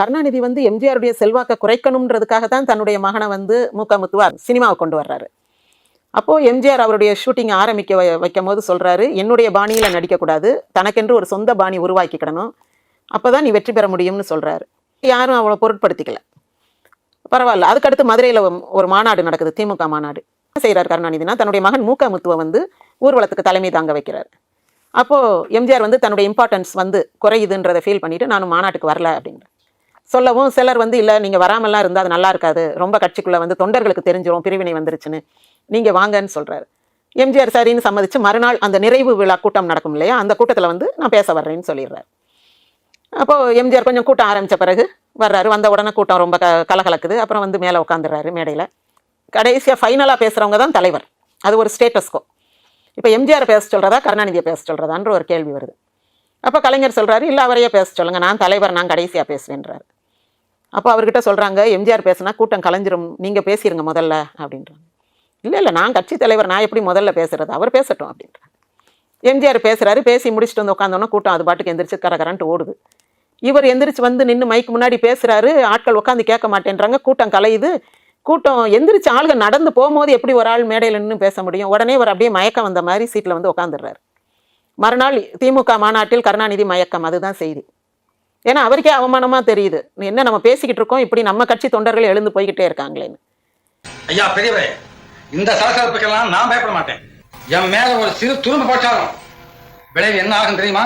கருணாநிதி வந்து எம்ஜிஆருடைய செல்வாக்கை குறைக்கணும்ன்றதுக்காக தான் தன்னுடைய மகனை வந்து மூக்க முத்துவா சினிமாவை கொண்டு வர்றாரு. அப்போ எம்ஜிஆர் அவருடைய ஷூட்டிங் ஆரம்பிக்க வைக்கும் போது சொல்றாரு, என்னுடைய பாணியில நடிக்கக்கூடாது, தனக்கென்று ஒரு சொந்த பாணி உருவாக்கிக்கிடணும், அப்பதான் நீ வெற்றி பெற முடியும்னு சொல்றாரு. யாரும் அவளை பொருட்படுத்திக்கல. பரவாயில்ல. அதுக்கடுத்து மதுரையில் ஒரு மாநாடு நடக்குது, திமுக மாநாடு. என்ன செய்யறாரு கருணாநிதினா, தன்னுடைய மகன் மூக்க முத்துவை வந்து ஊர்வலத்துக்கு தலைமை தாங்க வைக்கிறார். அப்போ எம்ஜிஆர் வந்து தன்னுடைய இம்பார்ட்டன்ஸ் வந்து குறையுதுன்றதை ஃபீல் பண்ணிட்டு நானும் மாநாட்டுக்கு வரல அப்படின்ற சொல்லவும், சிலர் வந்து இல்லை நீங்கள் வராமல்லாம் இருந்தால் அது நல்லா இருக்காது, ரொம்ப கட்சிக்குள்ளே வந்து தொண்டர்களுக்கு தெரிஞ்சிடும் பிரிவினை வந்துருச்சுன்னு, நீங்கள் வாங்கன்னு சொல்கிறாரு. எம்ஜிஆர் சரின்னு சம்மதிச்சு மறுநாள் அந்த நிறைவு விழா கூட்டம் நடக்கும் இல்லையா, அந்த கூட்டத்தில் வந்து நான் பேச வர்றேன்னு சொல்லிடுறாரு. அப்போது எம்ஜிஆர் கொஞ்சம் கூட்டம் ஆரம்பித்த பிறகு வர்றாரு. வந்த உடனே கூட்டம் ரொம்ப கலகலக்குது. அப்புறம் வந்து மேலே உட்காந்துடுறாரு மேடையில். கடைசியாக ஃபைனலாக பேசுகிறவங்க தான் தலைவர். அது ஒரு ஸ்டேட்டஸ்கோ. இப்போ எம்ஜிஆர் பேச சொல்கிறதா கருணாநிதியை பேச சொல்கிறதான்ற ஒரு கேள்வி வருது. அப்போ கலைஞர் சொல்கிறாரு, இல்லை அவரையே பேச சொல்லுங்கள், நான் தலைவர், நான் கடைசியாக பேசுவேன்றாரு. அப்போ அவர்கிட்ட சொல்கிறாங்க, எம்ஜிஆர் பேசுனா கூட்டம் கலைஞ்சிரும், நீங்கள் பேசிடுங்க முதல்ல அப்படின்றாங்க. இல்லை நான் கட்சி தலைவர், நான் எப்படி முதல்ல பேசுறது, அவர் பேசட்டும் அப்படின்றாங்க. எம்ஜிஆர் பேசுகிறாரு. பேசி முடிச்சுட்டு வந்து உட்காந்தோன்னா கூட்டம் அது பாட்டுக்கு எந்திரிச்சு கரகரன்ட்டு ஓடுது. இவர் எந்திரிச்சு வந்து நின்று மைக்கு முன்னாடி பேசுகிறாரு. ஆட்கள் உட்காந்து கேட்க மாட்டேன்றாங்க. கூட்டம் கலையுது. கூட்டம் எந்திரிச்சு ஆளுகள் நடந்து போகும்போது எப்படி ஒரு ஆள் மேடையில் நின்று பேச முடியும்? உடனே அவர் அப்படியே மயக்கம் வந்த மாதிரி சீட்டில் வந்து உட்காந்துடுறாரு. மறுநாள் திமுக மாநாட்டில் கருணாநிதி மயக்கம். அதுதான் செய்தி. ஏன்னா அவருக்கே அவமானமாக தெரியுது, என்ன நம்ம பேசிக்கிட்டு இருக்கோம், இப்படி நம்ம கட்சி தொண்டர்கள் எழுந்து போய்கிட்டே இருக்காங்களேன்னு. ஐயா பெரியவரே, இந்த சலசலப்புக்கெல்லாம் நான் பயப்பட மாட்டேன். என் மேல ஒரு சிறு துரும்பு போட்டாலும் விளைவு என்ன ஆகும் தெரியுமா?